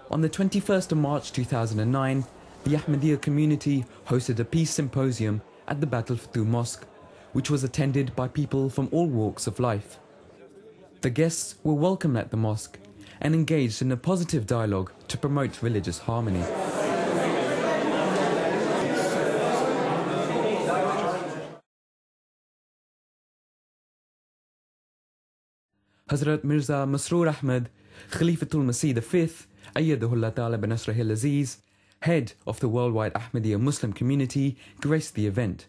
On the 21st of March 2009, the Ahmadiyya community hosted a peace symposium at the Baitul Mosque, which was attended by people from all walks of life. The guests were welcomed at the mosque and engaged in a positive dialogue to promote religious harmony. Hadhrat Mirza Masroor Ahmad, Khalifatul Masih V, Ayyadahullah Ta'ala bin Nasrihil Aziz, head of the worldwide Ahmadiyya Muslim community, graced the event.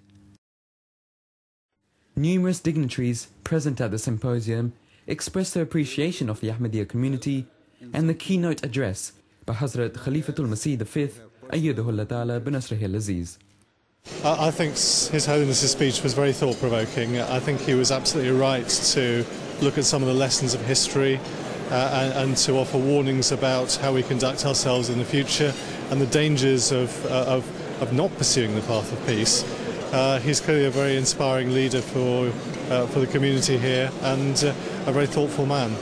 Numerous dignitaries present at the symposium expressed their appreciation of the Ahmadiyya community, and the keynote address by Hadhrat Khalifatul Masih V, Ayyadahullah Ta'ala bin Nasrihil Aziz. I think His Holiness's speech was very thought-provoking. I think he was absolutely right to look at some of the lessons of history and to offer warnings about how we conduct ourselves in the future and the dangers of not pursuing the path of peace. He's clearly a very inspiring leader for the community here and a very thoughtful man.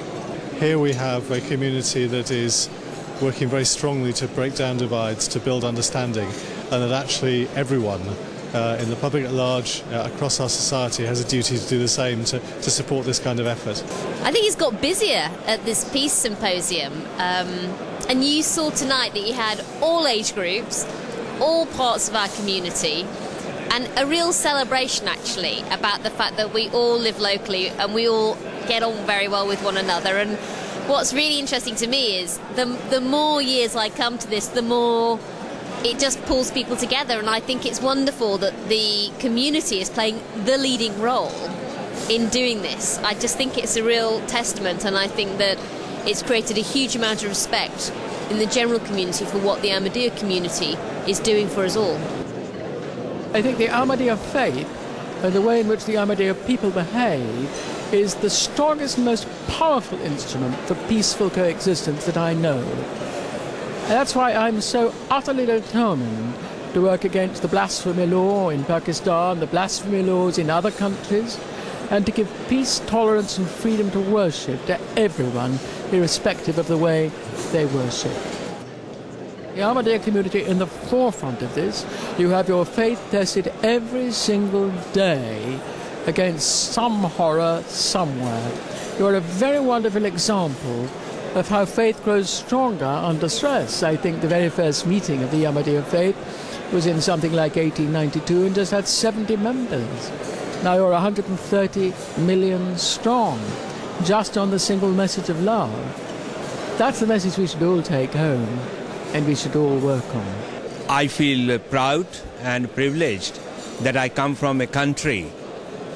Here we have a community that is working very strongly to break down divides, to build understanding, and that actually everyone in the public at large, across our society, has a duty to do the same, to support this kind of effort. I think he's got busier at this peace symposium, and you saw tonight that you had all age groups, all parts of our community, and a real celebration actually about the fact that we all live locally and we all get on very well with one another. And what's really interesting to me is the more years I come to this, the more it just pulls people together, and I think it's wonderful that the community is playing the leading role in doing this. I just think it's a real testament, and I think that it's created a huge amount of respect in the general community for what the Ahmadiyya community is doing for us all. I think the Ahmadiyya faith and the way in which the Ahmadiyya people behave is the strongest and most powerful instrument for peaceful coexistence that I know. And that's why I'm so utterly determined to work against the blasphemy law in Pakistan, the blasphemy laws in other countries, and to give peace, tolerance and freedom to worship to everyone, irrespective of the way they worship. The Ahmadiyya community in the forefront of this. You have your faith tested every single day against some horror somewhere. You're a very wonderful example of how faith grows stronger under stress. I think the very first meeting of the Ahmadiyya faith was in something like 1892 and just had 70 members. Now you're 130 million strong, just on the single message of love. That's the message we should all take home and we should all work on. I feel proud and privileged that I come from a country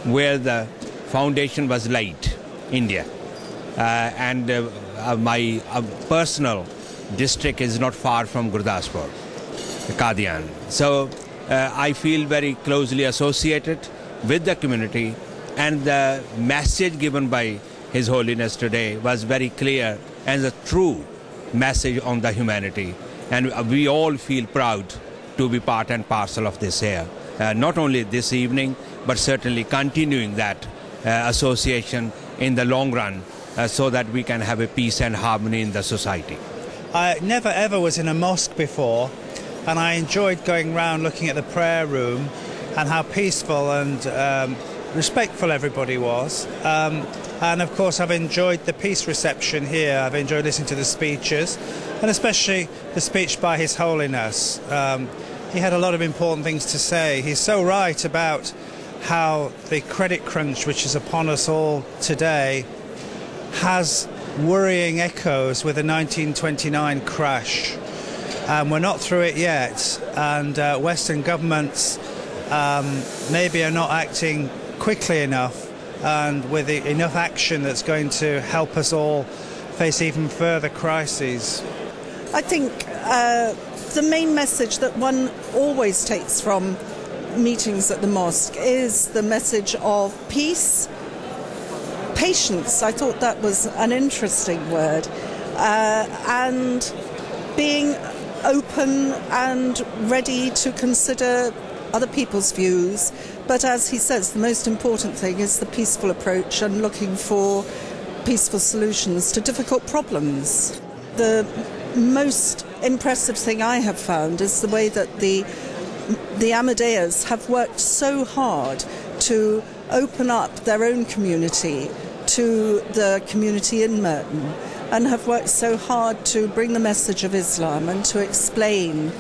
where the foundation was laid, India. My personal district is not far from Gurdaspur, Qadian. So I feel very closely associated with the community, and the message given by His Holiness today was very clear and a true message on the humanity. And we all feel proud to be part and parcel of this here. Not only this evening, but certainly continuing that association in the long run, so that we can have a peace and harmony in the society. I never ever was in a mosque before, and I enjoyed going around looking at the prayer room and how peaceful and respectful everybody was. And of course I've enjoyed the peace reception here. I've enjoyed listening to the speeches, and especially the speech by His Holiness. He had a lot of important things to say. He's so right about how the credit crunch which is upon us all today has worrying echoes with the 1929 crash. We're not through it yet, and Western governments maybe are not acting quickly enough and with enough action that's going to help us all face even further crises. I think the main message that one always takes from meetings at the mosque is the message of peace, patience. I thought that was an interesting word, and being open and ready to consider other people's views. But as he says, the most important thing is the peaceful approach and looking for peaceful solutions to difficult problems. The most impressive thing I have found is the way that the Ahmadiyas have worked so hard to open up their own community to the community in Merton, and have worked so hard to bring the message of Islam and to explain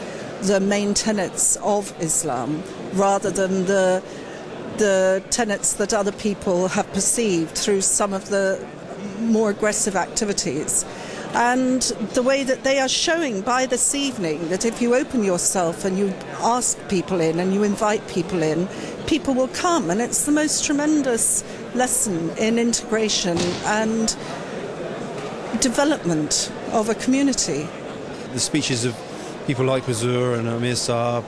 the main tenets of Islam rather than the tenets that other people have perceived through some of the more aggressive activities. And the way that they are showing by this evening that if you open yourself and you ask people in and you invite people in, people will come. And it's the most tremendous lesson in integration and development of a community. The speeches of people like Masroor and Mirza,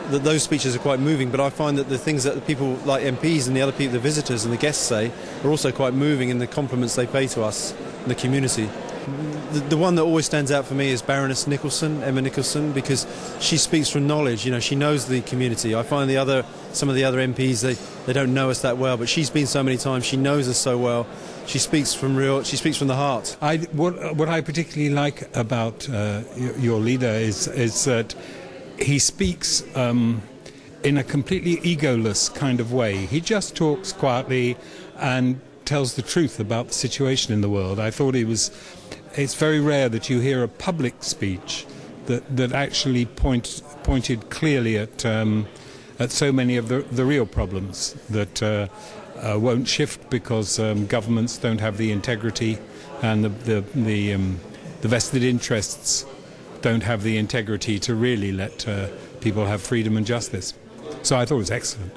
those speeches are quite moving, but I find that the things that the people like MPs and the other people, the visitors and the guests say, are also quite moving in the compliments they pay to us, the community. The one that always stands out for me is Baroness Nicholson, Emma Nicholson, because she speaks from knowledge. You know, she knows the community. I find some of the other MPs, they don't know us that well, but she's been so many times. She knows us so well. She speaks from the heart. What I particularly like about your leader is that he speaks in a completely egoless kind of way. He just talks quietly and tells the truth about the situation in the world. I thought it's very rare that you hear a public speech that actually pointed clearly at so many of the real problems that won't shift because governments don't have the integrity, and the vested interests don't have the integrity to really let people have freedom and justice. So I thought it was excellent.